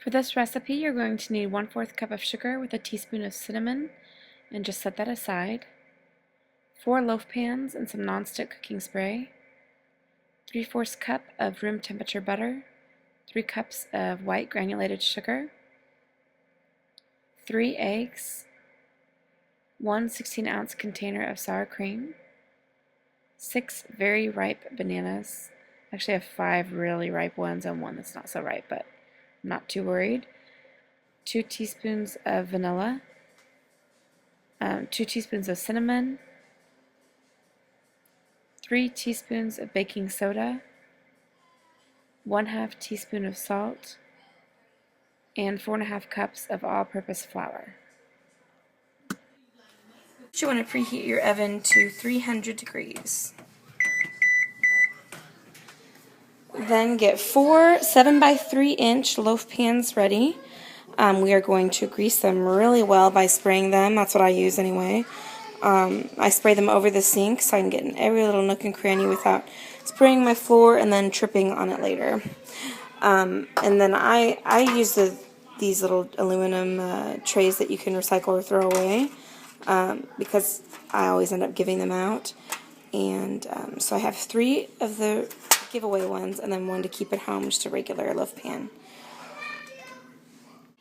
For this recipe, you're going to need 1/4 cup of sugar with a teaspoon of cinnamon, and just set that aside. 4 loaf pans and some nonstick cooking spray. 3/4 cup of room temperature butter. 3 cups of white granulated sugar. 3 eggs. 1 16-ounce container of sour cream. 6 very ripe bananas. Actually, I have 5 really ripe ones and 1 that's not so ripe, but I'm not too worried. 2 teaspoons of vanilla. 2 teaspoons of cinnamon. 3 teaspoons of baking soda. 1/2 teaspoon of salt. And 4 1/2 cups of all-purpose flour. You want to preheat your oven to 300 degrees. Then get 4 7x3-inch loaf pans ready. We are going to grease them really well by spraying them. That's what I use anyway. I spray them over the sink so I can get in every little nook and cranny without spraying my floor and then tripping on it later. And then I use these little aluminum trays that you can recycle or throw away because I always end up giving them out. And so I have 3 of the giveaway ones and then 1 to keep at home, just a regular loaf pan.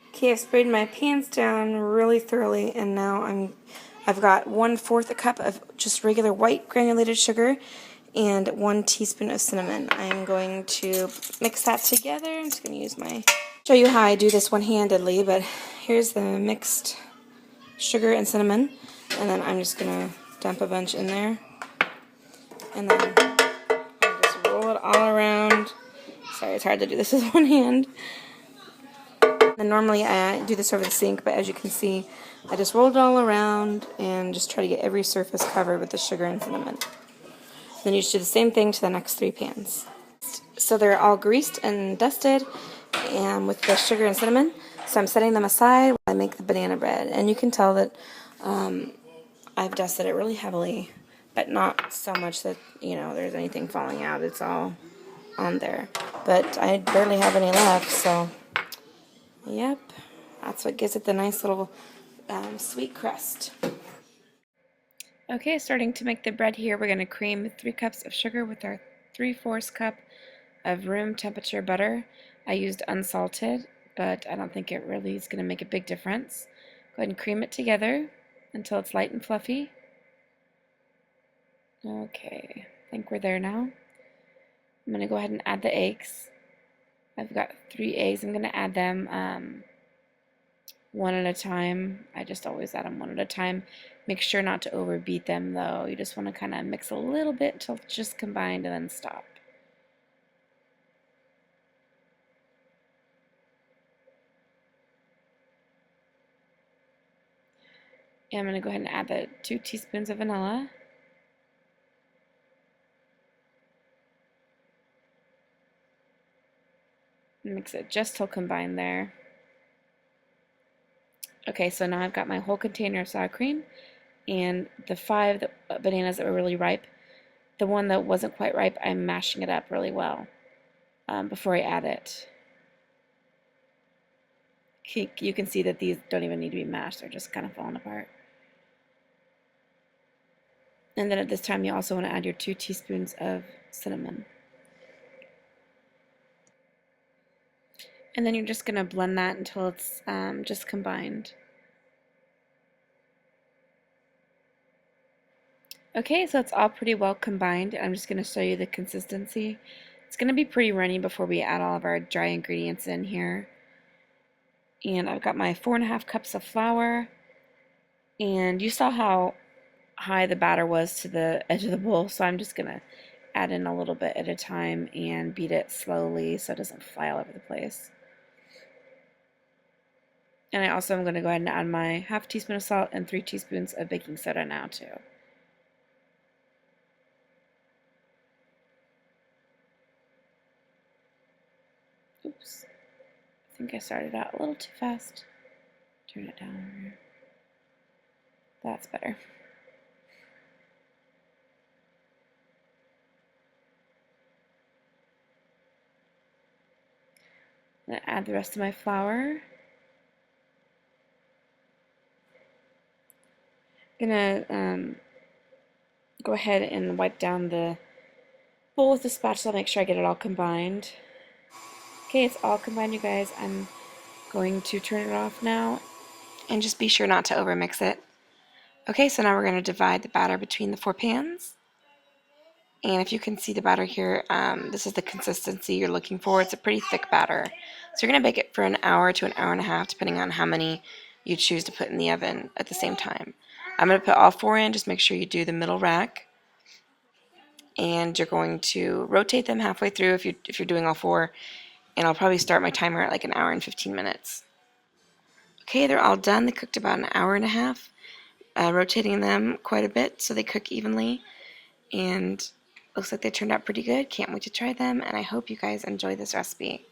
Okay, I've sprayed my pans down really thoroughly, and now I've got 1/4 cup of just regular white granulated sugar and 1 teaspoon of cinnamon. I'm going to mix that together. I'm just going to show you how I do this one-handedly, but here's the mixed sugar and cinnamon, and then I'm just going to dump a bunch in there, and then I just roll it all around. Sorry, it's hard to do this with one hand. And normally I do this over the sink, but as you can see, I just rolled it all around and just try to get every surface covered with the sugar and cinnamon. Then you just do the same thing to the next 3 pans. So they're all greased and dusted and with the sugar and cinnamon. So I'm setting them aside while I make the banana bread. And you can tell that I've dusted it really heavily, but not so much that, there's anything falling out. It's all on there. But I barely have any left, so yep, that's what gives it the nice little sweet crust. Okay, starting to make the bread here, we're going to cream 3 cups of sugar with our 3/4 cup of room temperature butter. I used unsalted, but I don't think it really is going to make a big difference. Go ahead and cream it together until it's light and fluffy. Okay, I think we're there now. I'm going to go ahead and add the eggs. I've got 3 eggs. I'm going to add them one at a time. I just always add them one at a time. Make sure not to overbeat them though. You just want to kind of mix a little bit until it's just combined and then stop. And I'm going to go ahead and add the 2 teaspoons of vanilla. Mix it just till combined there. Okay, so now I've got my whole container of sour cream and the 5 bananas that were really ripe. The one that wasn't quite ripe, I'm mashing it up really well before I add it. You can see that these don't even need to be mashed, they're just kind of falling apart. And then at this time you also want to add your 2 teaspoons of cinnamon. And then you're just going to blend that until it's just combined. Okay, so it's all pretty well combined. I'm just going to show you the consistency. It's going to be pretty runny before we add all of our dry ingredients in here. And I've got my 4 1/2 cups of flour. And you saw how high the batter was to the edge of the bowl, so I'm just going to add in a little bit at a time and beat it slowly so it doesn't fly all over the place. And I also am going to go ahead and add my 1/2 teaspoon of salt and 3 teaspoons of baking soda now too. Oops, I think I started out a little too fast. Turn it down. That's better. I'm going to add the rest of my flour. I'm going to go ahead and wipe down the bowl with the spatula, make sure I get it all combined. Okay, it's all combined, you guys. I'm going to turn it off now, and just be sure not to overmix it. Okay, so now we're going to divide the batter between the 4 pans. And if you can see the batter here, this is the consistency you're looking for. It's a pretty thick batter. So you're going to bake it for an hour to an hour and a half, depending on how many you choose to put in the oven at the same time. I'm going to put all 4 in. Just make sure you do the middle rack. And you're going to rotate them halfway through if you're doing all 4. And I'll probably start my timer at like an hour and 15 minutes. Okay, they're all done. They cooked about an hour and a half, rotating them quite a bit so they cook evenly. And looks like they turned out pretty good. Can't wait to try them, and I hope you guys enjoy this recipe.